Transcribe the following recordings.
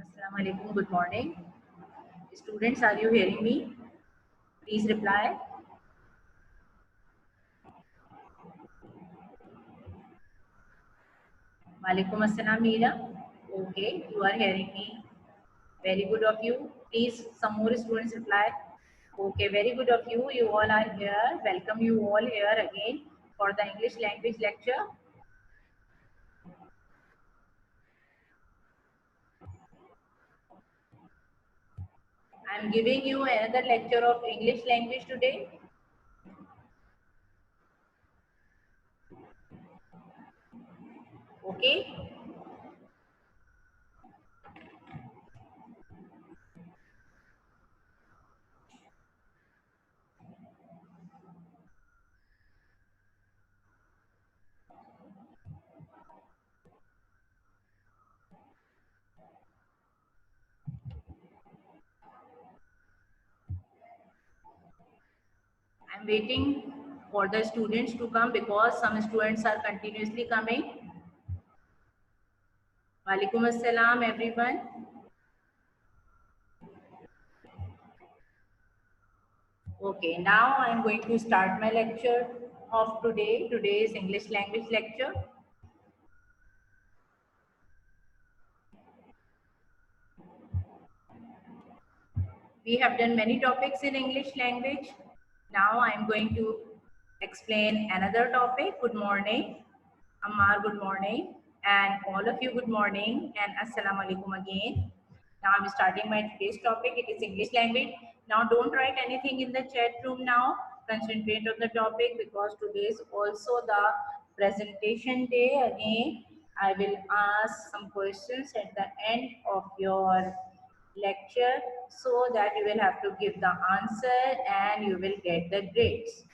Assalamu alaikum. Good morning. Students, are you hearing me? Please reply. Walaikum assalam, Meera. Okay, you are hearing me. Very good of you. Please, some more students reply. Okay, very good of you. You all are here. Welcome you all here again for the English language lecture. I am giving you another lecture of English language today. Okay. I am waiting for the students to come because some students are continuously coming. Walaikum assalam, everyone. Okay, now I am going to start my lecture of today. Today's English language lecture. We have done many topics in English language. Now I am going to explain another topic. Good morning. Ammar, good morning. And all of you, good morning. And Assalamu alaikum again. Now I'm starting my today's topic. It is English language. Now don't write anything in the chat room now. Concentrate on the topic because today is also the presentation day. Again, I will ask some questions at the end of your lecture so that you will have to give the answer and you will get the grades.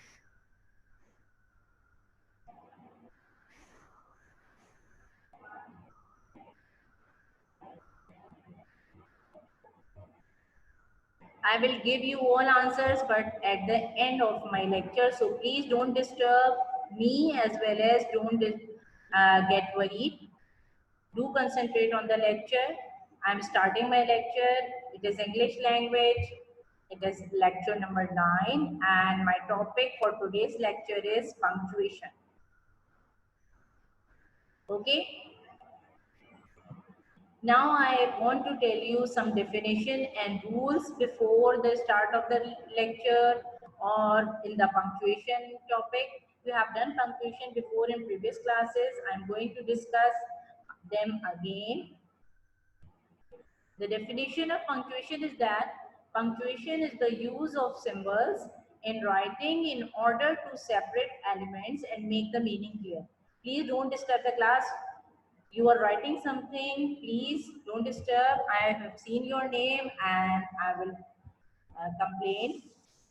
I will give you all answers, but at the end of my lecture. So please don't disturb me as well as don't get worried. Do concentrate on the lecture. I'm starting my lecture. It is English language. It is lecture number 9 and my topic for today's lecture is punctuation. Okay. Now I want to tell you some definition and rules before the start of the lecture or in the punctuation topic. We have done punctuation before in previous classes. I'm going to discuss them again. The definition of punctuation is that punctuation is the use of symbols in writing in order to separate elements and make the meaning clear. Please don't disturb the class. You are writing something, please don't disturb. I have seen your name and I will complain.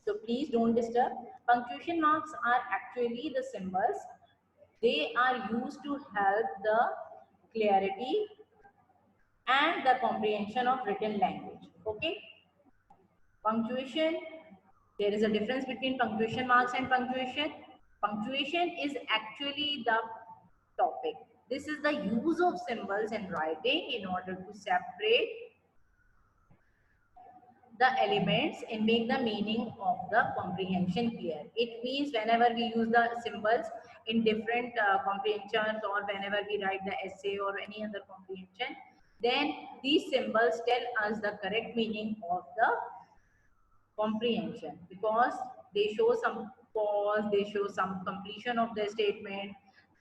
So please don't disturb. Punctuation marks are actually the symbols. They are used to help the clarity and the comprehension of written language. Okay. Punctuation, there is a difference between punctuation marks and punctuation. Punctuation is actually the topic. This is the use of symbols in writing in order to separate the elements and make the meaning of the comprehension clear. It means whenever we use the symbols in different comprehensions or whenever we write the essay or any other comprehension, then these symbols tell us the correct meaning of the comprehension because they show some pause, they show some completion of the statement,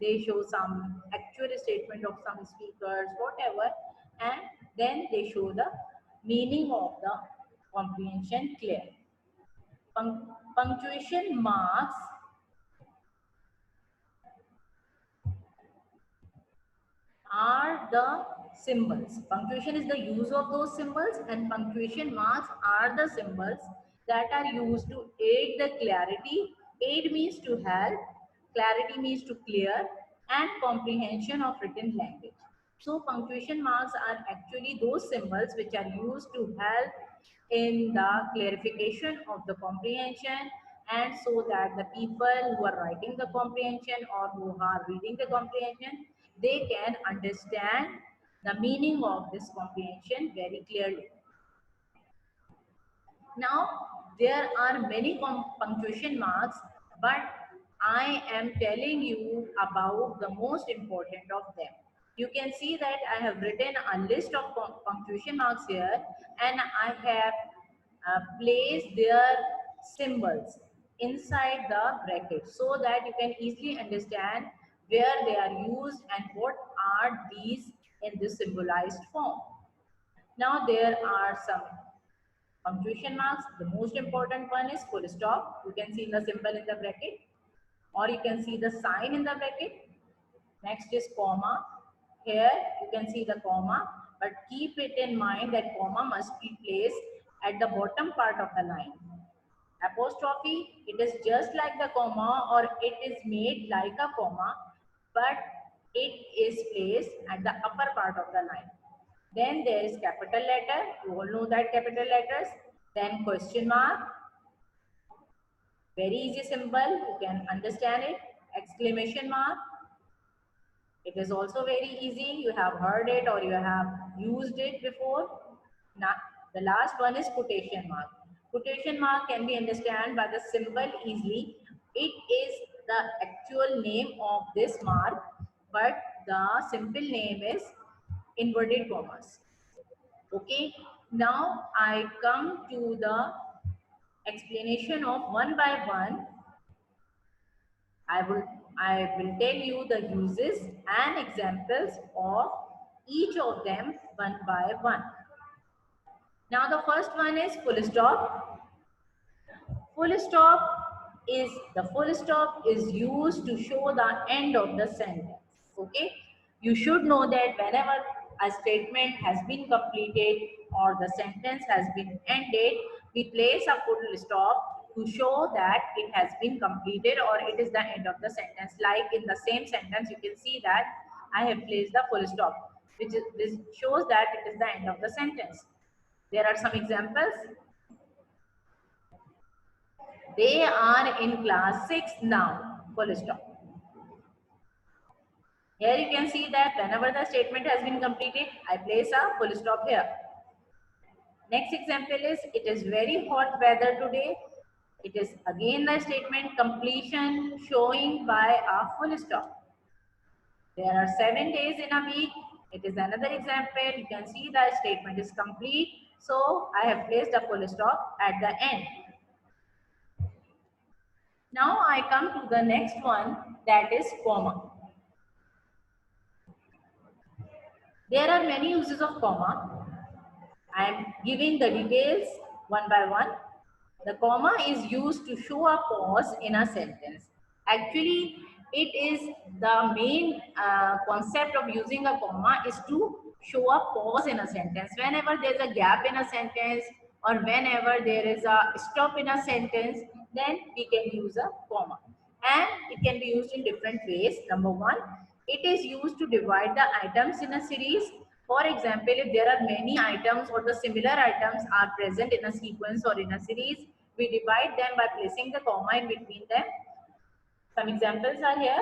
they show some actual statement of some speakers, whatever, and then they show the meaning of the comprehension clear. Punctuation marks are the symbols. Punctuation is the use of those symbols and punctuation marks are the symbols that are used to aid the clarity. Aid means to help, clarity means to clear and comprehension of written language. So punctuation marks are actually those symbols which are used to help in the clarification of the comprehension and so that the people who are writing the comprehension or who are reading the comprehension, they can understand the meaning of this comprehension very clearly. Now, there are many punctuation marks, but I am telling you about the most important of them. You can see that I have written a list of punctuation marks here, and I have placed their symbols inside the bracket so that you can easily understand where they are used and what are these in this symbolized form. Now, there are some punctuation marks. The most important one is full stop. You can see the symbol in the bracket, or you can see the sign in the bracket. Next is comma. Here you can see the comma, but keep it in mind that comma must be placed at the bottom part of the line. Apostrophe, it is just like the comma, or it is made like a comma, but it is placed at the upper part of the line. Then there is capital letter. You all know that capital letters. Then question mark. Very easy symbol. You can understand it. Exclamation mark. It is also very easy. You have heard it or you have used it before. Now, the last one is quotation mark. Quotation mark can be understood by the symbol easily. It is the actual name of this mark, but the simple name is inverted commas. Okay, now I come to the explanation of one by one. I will tell you the uses and examples of each of them one by one. Now the first one is full stop. Full stop is used to show the end of the sentence. Okay, you should know that whenever a statement has been completed or the sentence has been ended, we place a full stop to show that it has been completed or it is the end of the sentence. Like in the same sentence, you can see that I have placed the full stop, this shows that it is the end of the sentence. There are some examples. They are in class 6 now. Full stop. Here you can see that whenever the statement has been completed, I place a full stop here. Next example is, it is very hot weather today. It is again the statement completion showing by a full stop. There are 7 days in a week. It is another example. You can see the statement is complete. So I have placed a full stop at the end. Now I come to the next one, that is comma. There are many uses of comma. I am giving the details one by one. The comma is used to show a pause in a sentence. Actually, it is the main concept of using a comma is to show a pause in a sentence. Whenever there is a gap in a sentence or whenever there is a stop in a sentence, then we can use a comma. And it can be used in different ways. Number one, it is used to divide the items in a series. For example, if there are many items or the similar items are present in a sequence or in a series, we divide them by placing the comma in between them. Some examples are here.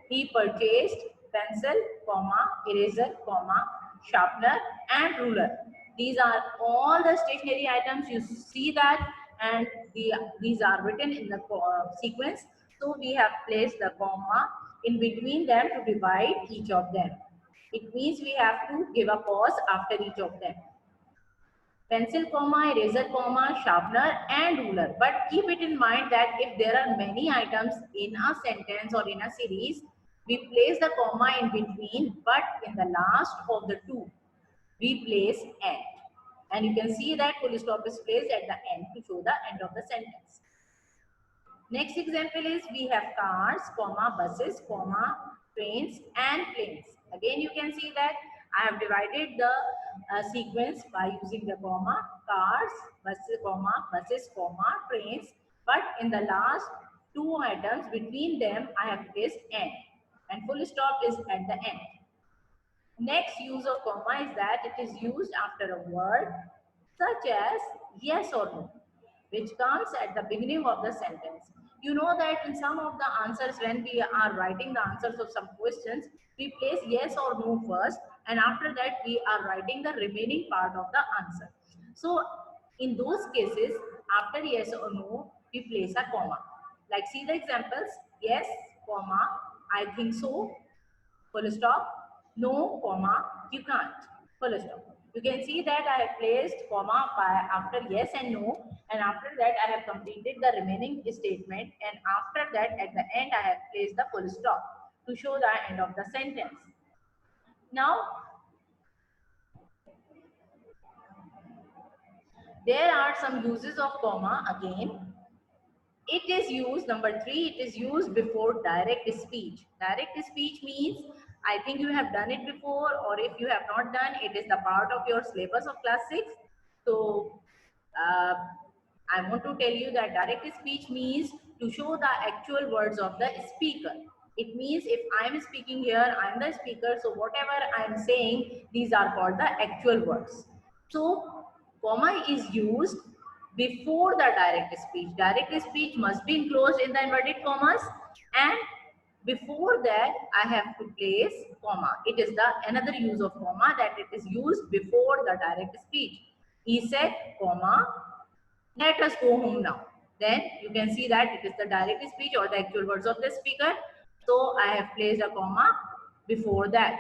He purchased pencil, comma, eraser, comma, sharpener and ruler. These are all the stationery items. You see that, and these are written in the sequence. So we have placed the comma in between them to divide each of them. It means we have to give a pause after each of them. Pencil, comma, eraser, comma, sharpener and ruler. But keep it in mind that if there are many items in a sentence or in a series, we place the comma in between, but in the last of the two, we place end. And you can see that full stop is placed at the end to show the end of the sentence. Next example is, we have cars, comma, buses, comma, trains and planes. Again, you can see that I have divided the sequence by using the comma, cars, buses, comma, trains. But in the last two items, between them, I have placed end. And full stop is at the end. Next use of comma is that it is used after a word such as yes or no, which comes at the beginning of the sentence. You know that in some of the answers, when we are writing the answers of some questions, we place yes or no first, and after that we are writing the remaining part of the answer. So in those cases, after yes or no, we place a comma. Like see the examples, yes, comma, I think so, full stop, no, comma, you can't, full stop. You can see that I have placed comma after yes and no, and after that I have completed the remaining statement, and after that at the end I have placed the full stop to show the end of the sentence. Now there are some uses of comma again. It is used, number 3, it is used before direct speech. Direct speech means, I think you have done it before, or if you have not done, it is the part of your syllabus of class 6. So uh, I want to tell you that direct speech means to show the actual words of the speaker. It means if I am speaking here, I am the speaker, so whatever I am saying, these are called the actual words. So comma is used before the direct speech. Direct speech must be enclosed in the inverted commas, and before that I have to place comma. It is the another use of comma, that it is used before the direct speech. He said, comma, let us go home now. Then you can see that it is the direct speech or the actual words of the speaker. So I have placed a comma before that.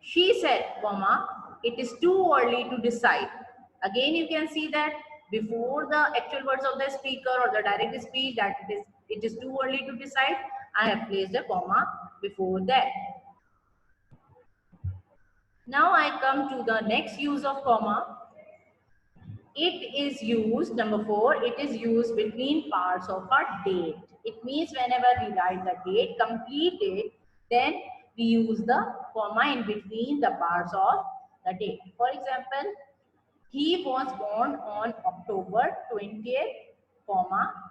She said, comma, it is too early to decide. Again, you can see that before the actual words of the speaker or the direct speech, that it is too early to decide, I have placed a comma before that. Now I come to the next use of comma. It is used, number 4, it is used between parts of a date. It means whenever we write the date, complete date, then we use the comma in between the parts of the date. For example, he was born on October 20th,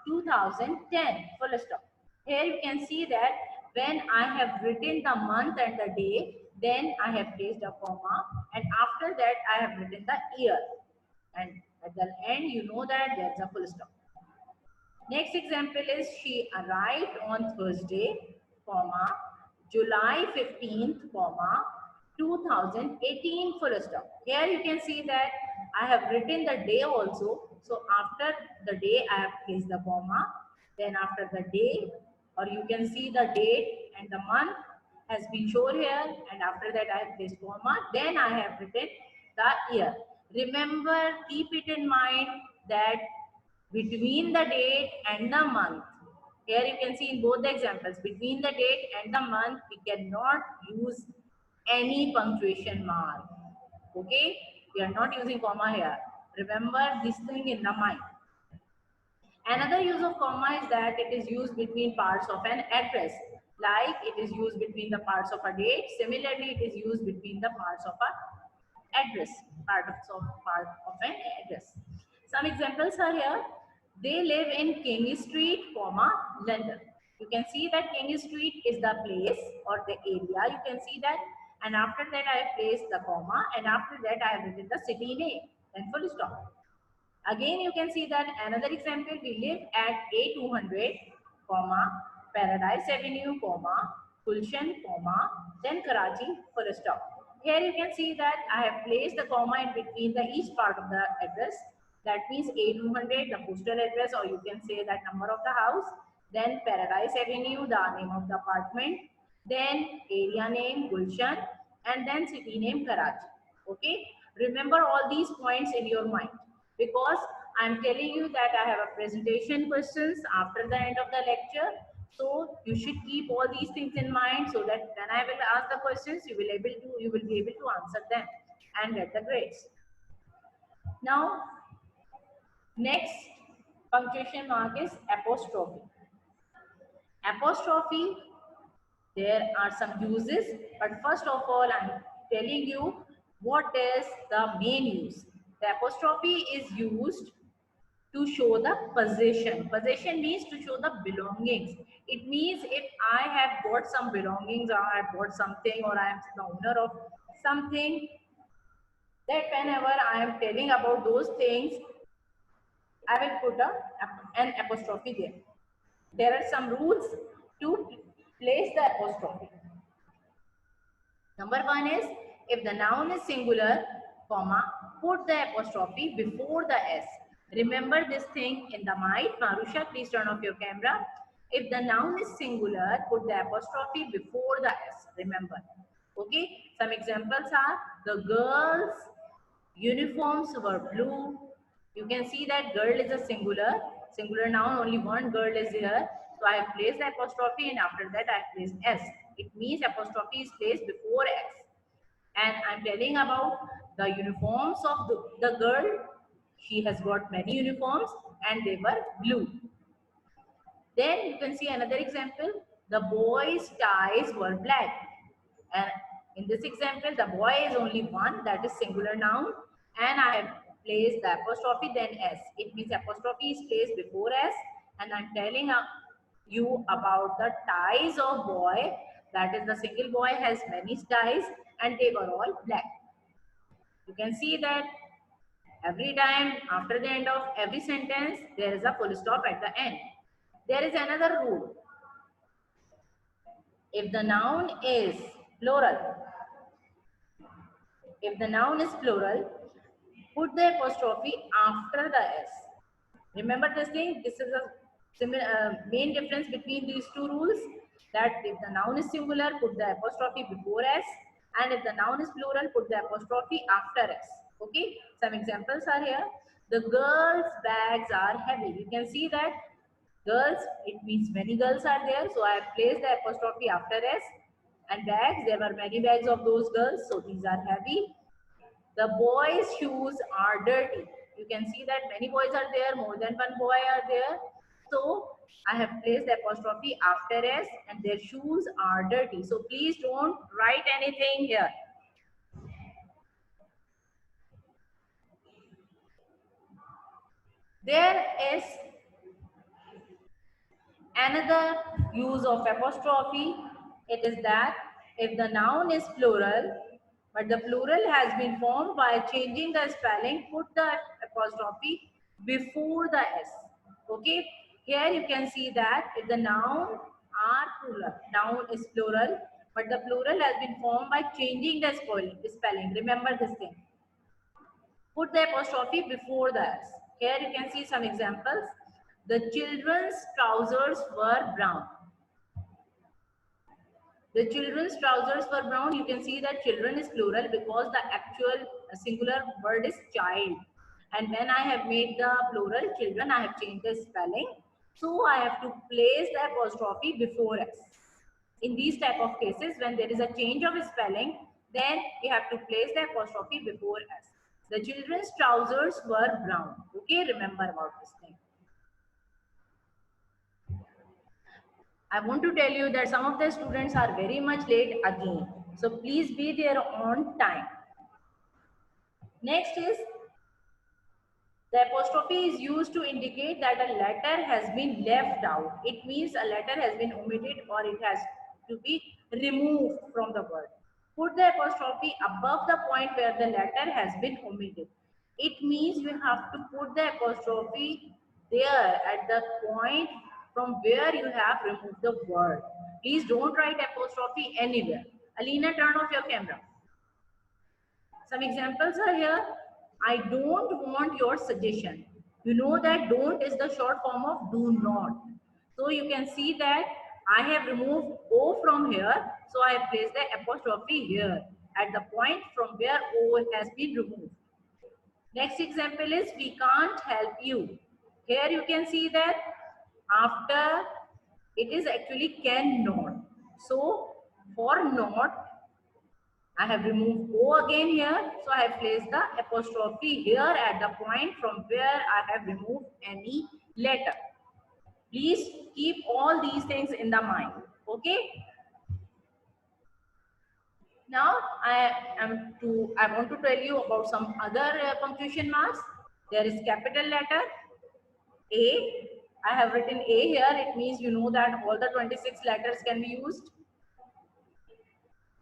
2010, full stop. Here you can see that when I have written the month and the day, then I have placed a comma, and after that I have written the year. And at the end, you know that there's a full stop. Next example is she arrived on Thursday, comma, July 15th, comma, 2018, full stop. Here you can see that I have written the day also. So after the day, I have placed the comma. Then after the day, or you can see the date and the month has been shown here. And after that, I have placed comma. Then I have written the year. Remember, keep it in mind that between the date and the month, here you can see in both the examples, between the date and the month, we cannot use any punctuation mark. Okay, we are not using comma here. Remember this thing in the mind. Another use of comma is that it is used between parts of an address, like it is used between the parts of a date. Similarly, it is used between the parts of a address, part of an address. Some examples are here. They live in King Street, comma, London. You can see that King Street is the place or the area. You can see that, and after that I have placed the comma, and after that I have written the city name. Then full stop. Again, you can see that another example. We live at A200, comma, Paradise Avenue, comma, Gulshan, comma, then Karachi, full stop. Here you can see that I have placed the comma in between the each part of the address. That means A200, the postal address, or you can say that number of the house. Then Paradise Avenue, the name of the apartment. Then area name, Gulshan, and then city name, Karachi. Okay. Remember all these points in your mind, because I'm telling you that I have a presentation questions after the end of the lecture. So you should keep all these things in mind, so that when I will ask the questions, you will be able to answer them and get the grades. Now, next punctuation mark is apostrophe. Apostrophe, there are some uses, but first of all, I'm telling you what is the main use. The apostrophe is used to show the possession. Possession means to show the belongings. It means if I have got some belongings, or I have got something, or I am the owner of something, that whenever I am telling about those things, I will put an apostrophe there. There are some rules to place the apostrophe. Number one is, if the noun is singular, comma, put the apostrophe before the S. Remember this thing in the mind. Marusha, please turn off your camera. If the noun is singular, put the apostrophe before the S. Remember. Okay. Some examples are, the girls' uniforms were blue. You can see that girl is a singular noun, only one girl is here. So I have placed the apostrophe and after that I have placed S. It means apostrophe is placed before S. And I'm telling about the uniforms of the girl. She has got many uniforms and they were blue. Then you can see another example. The boys' ties were black. And in this example, the boy is only one, that is singular noun. And I have placed the apostrophe then S. It means apostrophe is placed before S. And I'm telling you about the ties of boy. That is, the single boy has many ties and they were all black. You can see that every time after the end of every sentence, there is a full stop at the end. There is another rule. If the noun is plural, put the apostrophe after the S. Remember this thing? This is a similar main difference between these two rules. That if the noun is singular, put the apostrophe before S, and if the noun is plural, put the apostrophe after S. Okay. Some examples are here. The girls' bags are heavy. You can see that girls, it means many girls are there. So I have placed the apostrophe after S. And bags, there were many bags of those girls. So these are heavy. The boys' shoes are dirty. You can see that many boys are there, more than one boy are there. So I have placed the apostrophe after S and their shoes are dirty. So please don't write anything here. There is another use of apostrophe. It is that if the noun is plural, but the plural has been formed by changing the spelling, put the apostrophe before the S. Okay. Here you can see that if the noun is plural, but the plural has been formed by changing the spelling. Remember this thing. Put the apostrophe before the S. Here you can see some examples. The children's trousers were brown. The children's trousers were brown. You can see that children is plural because the actual singular word is child. And when I have made the plural children, I have changed the spelling. So I have to place the apostrophe before S. In these type of cases, when there is a change of spelling, then we have to place the apostrophe before S. The children's trousers were brown. Okay, remember about this thing. I want to tell you that some of the students are very much late again. So please be there on time. Next is, the apostrophe is used to indicate that a letter has been left out. It means a letter has been omitted or it has to be removed from the word. Put the apostrophe above the point where the letter has been omitted. It means you have to put the apostrophe there at the point from where you have removed the word. Please don't write apostrophe anywhere. Alina, turn off your camera. Some examples are here. I don't want your suggestion. You know that don't is the short form of do not. So you can see that I have removed O from here. So I have placed the apostrophe here at the point from where O has been removed. Next example is we can't help you. Here you can see that after it is actually cannot. So for not, I have removed O again here. So I have placed the apostrophe here at the point from where I have removed any letter. Please keep all these things in the mind. Okay. Now I want to tell you about some other punctuation marks. There is capital letter A. I have written A here. It means you know that all the 26 letters can be used.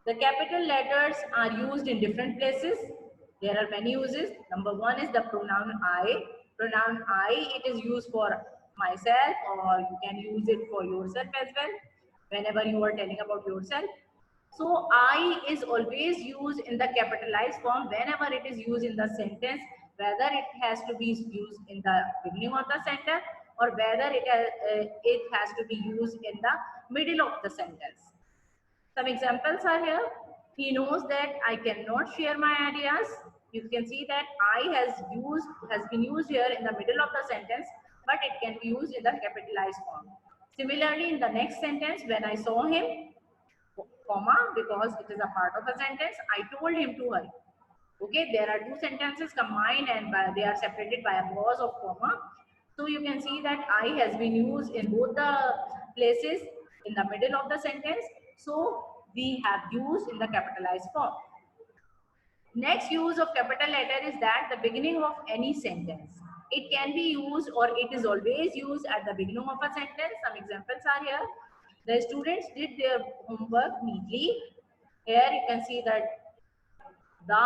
The capital letters are used in different places. There are many uses. Number one is the pronoun I. Pronoun I, it is used for myself, or you can use it for yourself as well whenever you are telling about yourself. So I is always used in the capitalized form whenever it is used in the sentence, whether it has to be used in the beginning of the sentence or whether it has to be used in the middle of the sentence. Some examples are here. He knows that I cannot share my ideas. You can see that I has been used here in the middle of the sentence, but it can be used in the capitalized form. Similarly, in the next sentence, when I saw him, comma, because it is a part of a sentence, I told him to hurry. Okay, there are two sentences combined and they are separated by a pause of comma. So you can see that I has been used in both the places in the middle of the sentence. So we have used in the capitalized form. Next use of capital letter is that the beginning of any sentence. It can be used or it is always used at the beginning of a sentence. Some examples are here. The students did their homework neatly. Here you can see that the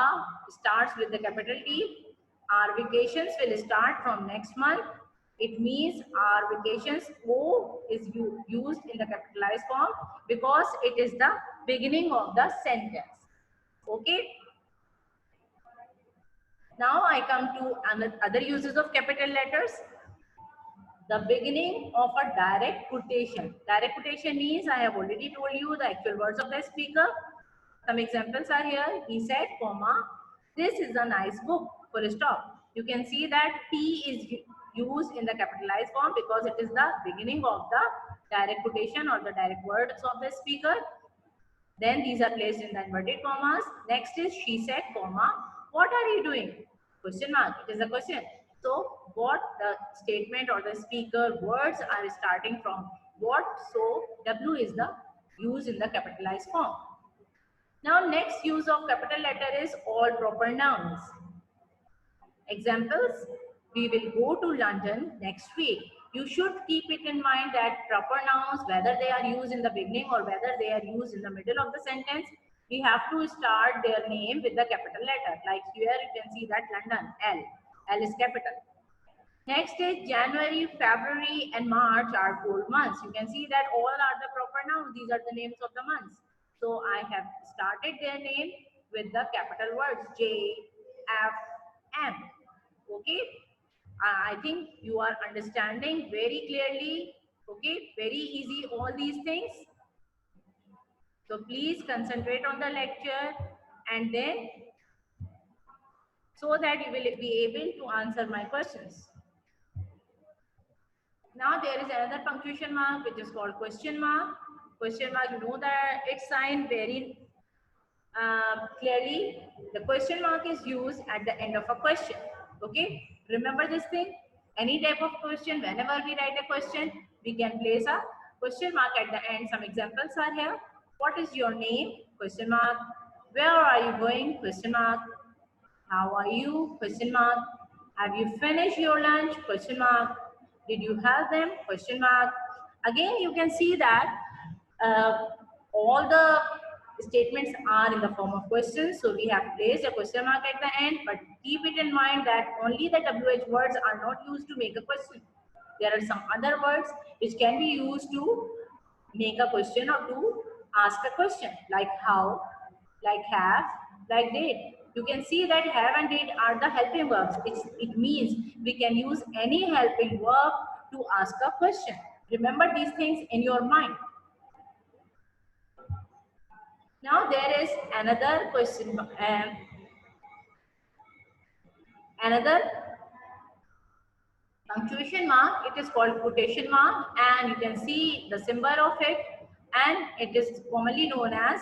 starts with the capital T. Our vacations will start from next month. It means our vacations O is used in the capitalized form because it is the beginning of the sentence. Okay. Now I come to other uses of capital letters. The beginning of a direct quotation. Direct quotation means I have already told you the actual words of the speaker. Some examples are here. He said, comma, this is a nice book, full stop. You can see that T is used in the capitalized form because it is the beginning of the direct quotation or the direct words of the speaker. Then these are placed in the inverted commas. Next is she said, comma, what are you doing? Question mark. It is a question. So what the statement or the speaker words are starting from what. So W is the use in the capitalized form. Now next use of capital letter is all proper nouns. Examples, we will go to London next week. You should keep it in mind that proper nouns, whether they are used in the beginning or whether they are used in the middle of the sentence, we have to start their name with the capital letter. Like here you can see that London, L. L is capital. Next is January, February and March are cold months. You can see that all are the proper nouns. These are the names of the months. So I have started their name with the capital words J, F, M. Okay. I think you are understanding very clearly. Okay. Very easy all these things. So please concentrate on the lecture and then so that you will be able to answer my questions. Now there is another punctuation mark which is called question mark. Question mark, you know that its sign very clearly. The question mark is used at the end of a question. Okay, remember this thing. Any type of question, whenever we write a question, we can place a question mark at the end. Some examples are here. What is your name? Question mark. Where are you going? Question mark. How are you? Question mark. Have you finished your lunch? Question mark. Did you have them? Question mark. Again, you can see that uh, all the statements are in the form of questions. So we have placed a question mark at the end, but keep it in mind that only the WH words are not used to make a question. There are some other words which can be used to make a question or to ask a question, like how, like have, like did. You can see that have and did are the helping verbs. It means we can use any helping verb to ask a question. Remember these things in your mind. Now there is another question, another punctuation mark. It is called quotation mark, and you can see the symbol of it, and it is commonly known as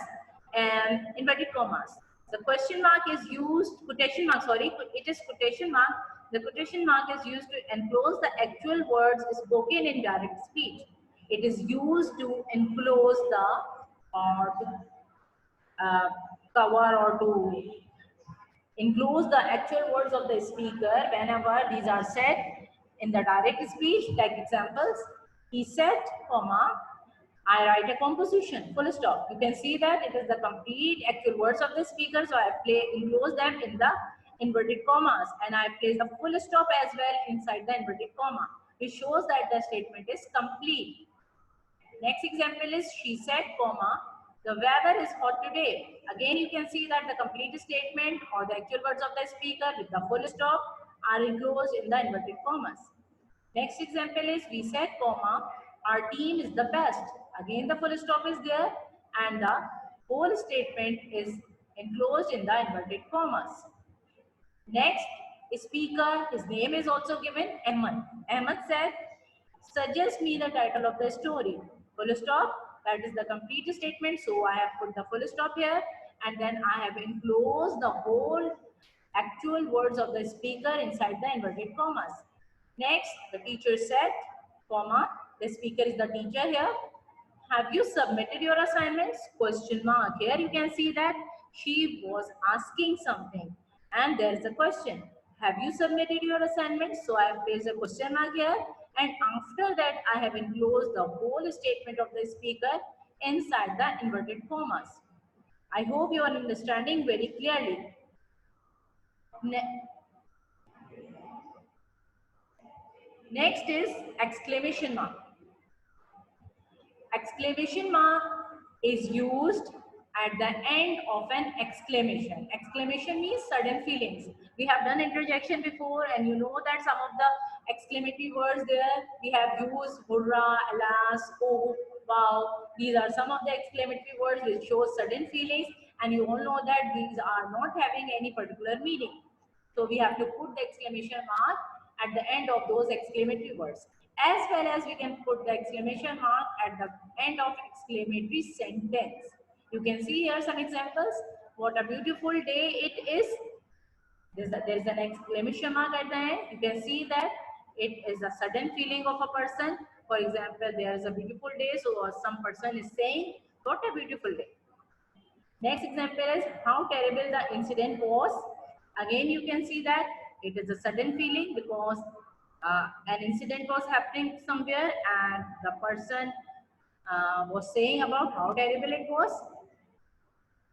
inverted commas. The question mark is used, quotation mark, sorry, it is quotation mark. The quotation mark is used to enclose the actual words spoken in direct speech. It is used to enclose the or to cover or to includes the actual words of the speaker whenever these are said in the direct speech. Like examples, he said, comma, I write a composition, full stop. You can see that it is the complete actual words of the speaker. So I enclose them in the inverted commas, and I place the full stop as well inside the inverted comma. which shows that the statement is complete. Next example is she said, comma, the weather is hot today. Again, you can see that the complete statement or the actual words of the speaker with the full stop are enclosed in the inverted commas. Next example is we said, comma, our team is the best. Again, the full stop is there and the whole statement is enclosed in the inverted commas. Next, speaker, his name is also given, Ahmed. Ahmed said, suggest me the title of the story. Full stop, that is the complete statement. So I have put the full stop here and then I have enclosed the whole actual words of the speaker inside the inverted commas. Next, the teacher said, comma, the speaker is the teacher here. Have you submitted your assignments? Question mark. Here you can see that she was asking something and there's a question. Have you submitted your assignments? So I have placed a question mark here and after that I have enclosed the whole statement of the speaker inside the inverted commas. I hope you are understanding very clearly. Next is exclamation mark. Exclamation mark is used at the end of an exclamation. Exclamation means sudden feelings. We have done interjection before and you know that some of the exclamatory words there we have used hurrah, alas, oh, wow. These are some of the exclamatory words which show sudden feelings and you all know that these are not having any particular meaning. So we have to put the exclamation mark at the end of those exclamatory words. As well as we can put the exclamation mark at the end of exclamatory sentence. You can see here some examples. What a beautiful day it is. There is an exclamation mark at the end. You can see that it is a sudden feeling of a person. For example, there is a beautiful day. So some person is saying, what a beautiful day. Next example is how terrible the incident was. Again, you can see that it is a sudden feeling because an incident was happening somewhere and the person was saying about how terrible it was.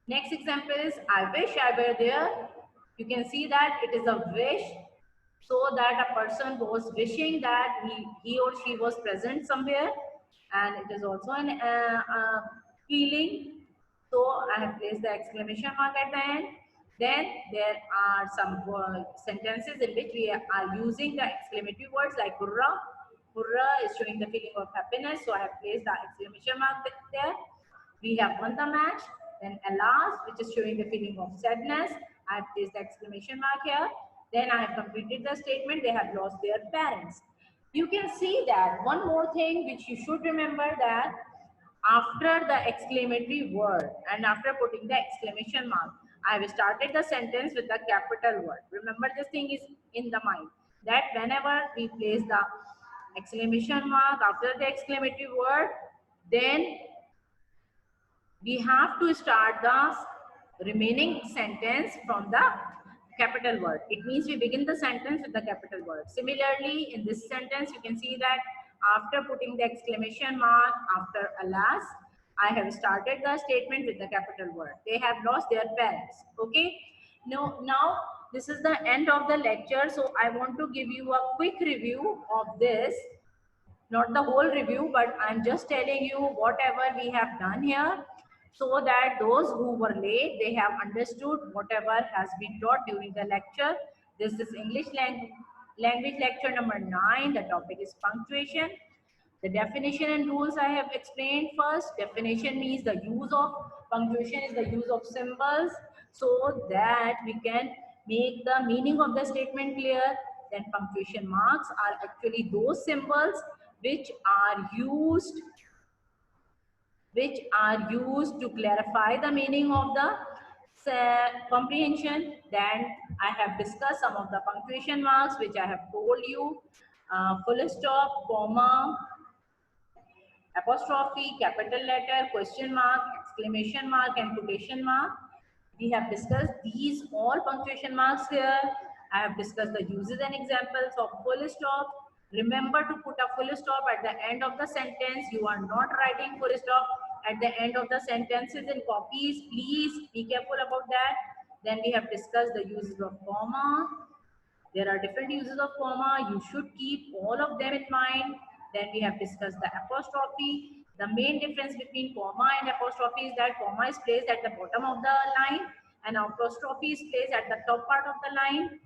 Next example is I wish I were there. You can see that it is a wish, so that a person was wishing that he or she was present somewhere, and it is also an feeling. So I have placed the exclamation mark at the end. Then there are some sentences in which we are using the exclamatory words like hurrah. Hurrah is showing the feeling of happiness, so I have placed the exclamation mark there. We have won the match. Then alas, which is showing the feeling of sadness, I have placed the exclamation mark here. Then I have completed the statement, they have lost their parents. You can see that one more thing which you should remember, that after the exclamatory word and after putting the exclamation mark, I have started the sentence with the capital word. Remember, this thing is in the mind that whenever we place the exclamation mark after the exclamatory word, then we have to start the remaining sentence from the capital word. It means we begin the sentence with the capital word. Similarly, in this sentence, you can see that after putting the exclamation mark after alas, I have started the statement with the capital word. They have lost their parents. Okay. Now this is the end of the lecture. So I want to give you a quick review of this. Not the whole review, but I'm just telling you whatever we have done here, so that those who were late, they have understood whatever has been taught during the lecture. This is English language lecture number 9. The topic is punctuation. The definition and rules I have explained first. Definition means the use of, punctuation is the use of symbols so that we can make the meaning of the statement clear. Then punctuation marks are actually those symbols which are used to clarify the meaning of the comprehension. Then I have discussed some of the punctuation marks which I have told you. Full stop, comma, apostrophe, capital letter, question mark, exclamation mark, and quotation mark. We have discussed these all punctuation marks here. I have discussed the uses and examples of full stop. Remember to put a full stop at the end of the sentence. You are not writing full stop at the end of the sentences in copies. Please be careful about that. Then we have discussed the uses of comma, There are different uses of comma. You should keep all of them in mind. Then we have discussed the apostrophe. The main difference between comma and apostrophe is that comma is placed at the bottom of the line and apostrophe is placed at the top part of the line.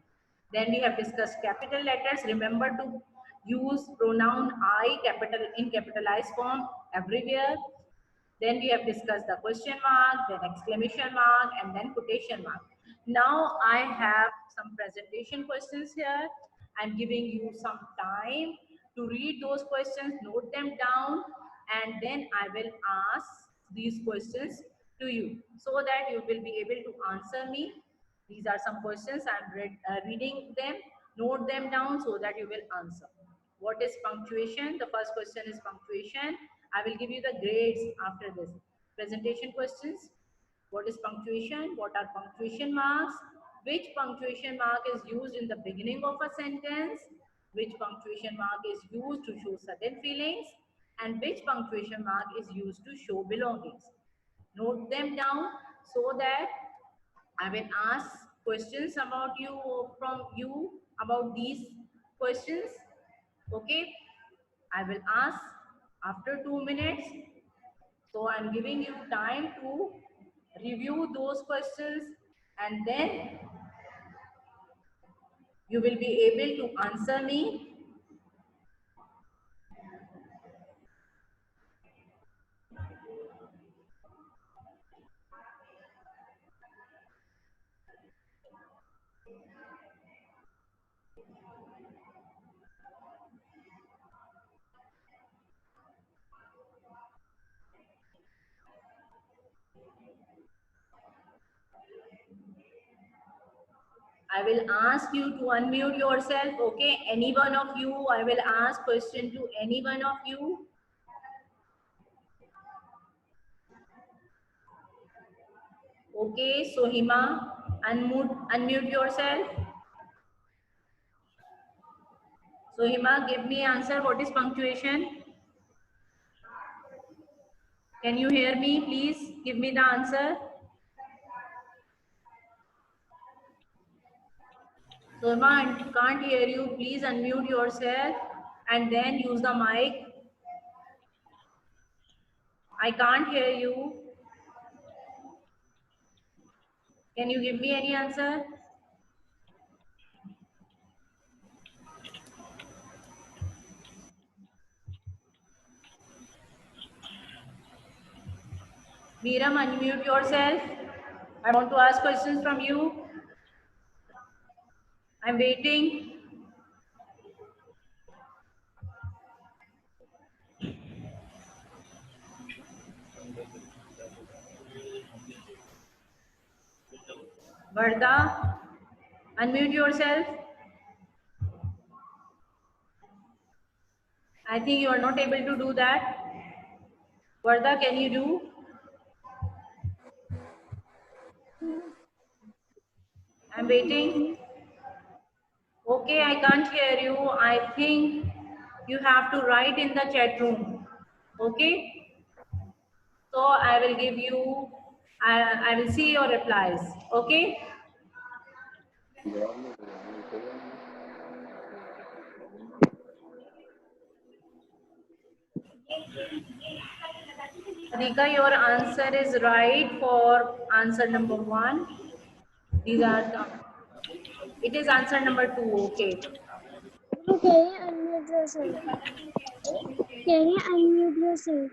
Then we have discussed capital letters. Remember to use pronoun I capital in capitalized form everywhere. Then we have discussed the question mark, then exclamation mark, and then quotation mark. Now I have some presentation questions here. I'm giving you some time to read those questions, note them down, and then I will ask these questions to you so that you will be able to answer me. These are some questions. I'm reading them. Note them down so that you will answer. What is punctuation? The first question is punctuation. I will give you the grades after this. Presentation questions. What is punctuation? What are punctuation marks? Which punctuation mark is used in the beginning of a sentence? Which punctuation mark is used to show certain feelings? And which punctuation mark is used to show belongings? Note them down so that I will ask questions about you from you about these questions. Okay, I will ask after 2 minutes. So I'm giving you time to review those questions and then you will be able to answer me. I will ask you to unmute yourself. Okay, any one of you, I will ask question to any one of you. Okay, Sohima, unmute yourself. Sohima, give me answer. What is punctuation? Can you hear me? Please give me the answer. Sohima, I can't hear you. Please unmute yourself and then use the mic. I can't hear you. Can you give me any answer? Meeram, unmute yourself. I want to ask questions from you. I'm waiting. Varda, unmute yourself. I think you are not able to do that. Varda, can you do? I'm waiting. Okay, I can't hear you. I think you have to write in the chat room. Okay? So I will give you, I will see your replies. Okay? Adhika, your answer is right for answer number 1. These are the, it is answer number 2. Okay. Can you unmute yourself? Can you unmute yourself?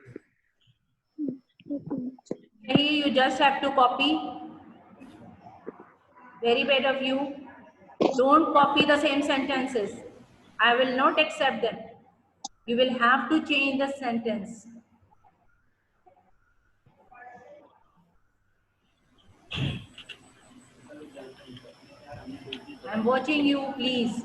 Hey, you just have to copy. Very bad of you. Don't copy the same sentences. I will not accept them. You will have to change the sentence. I'm watching you, please.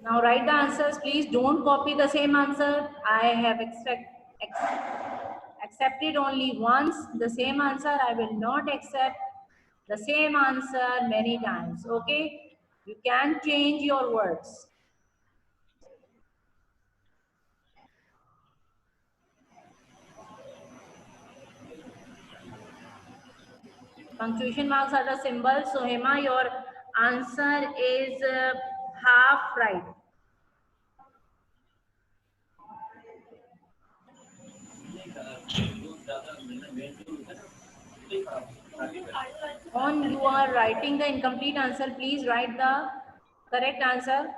Now write the answers. Please don't copy the same answer. I have accepted only once the same answer. I will not accept the same answer many times. Okay? You can change your words. Punctuation marks are the symbols. So Hema, your answer is half right. On you are writing the incomplete answer, please write the correct answer.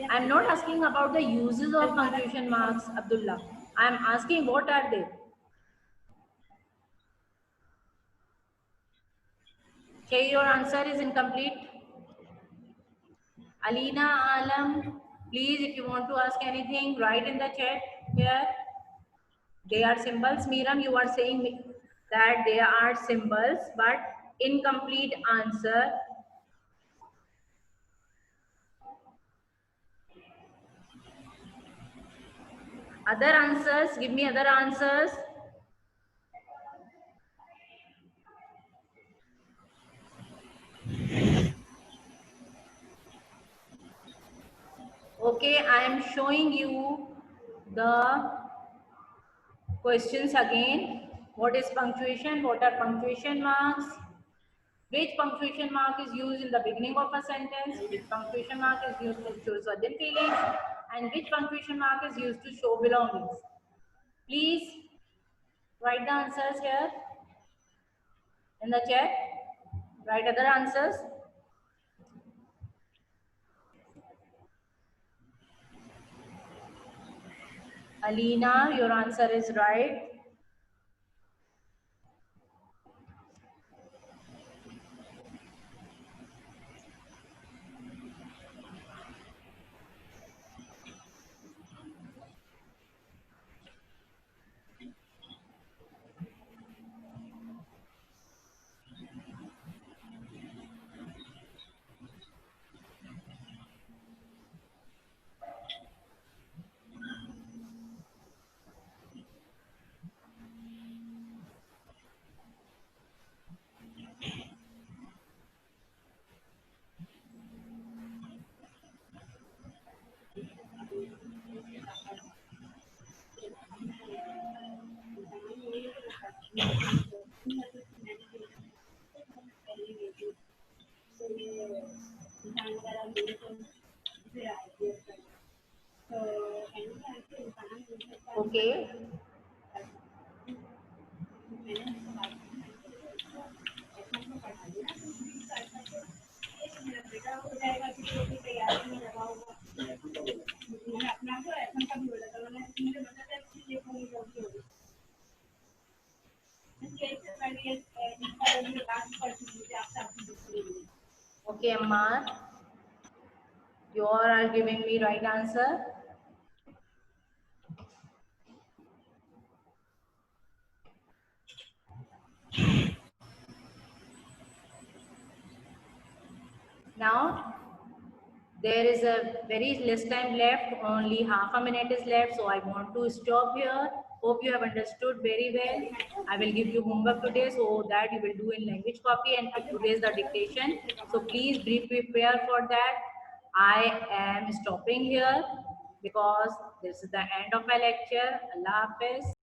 I'm not asking about the uses of punctuation marks, Abdullah. I'm asking what are they? Okay, your answer is incomplete. Alina, Alam, please, if you want to ask anything, write in the chat here. They are symbols. Miram, you are saying that they are symbols, but incomplete answer. Other answers, give me other answers. Okay, I am showing you the questions again. What is punctuation? What are punctuation marks? Which punctuation mark is used in the beginning of a sentence? Which punctuation mark is used to show certain feelings? And which punctuation mark is used to show belongings? Please write the answers here in the chat. Write other answers. Alina, your answer is right. Okay. Okay, Ammar. You all are giving me right answer. Now, there is a very less time left, only half a minute is left, so I want to stop here. Hope you have understood very well. I will give you homework today so that you will do in language copy and today's the dictation. So please be prepared for that. I am stopping here because this is the end of my lecture. Allah Hafiz.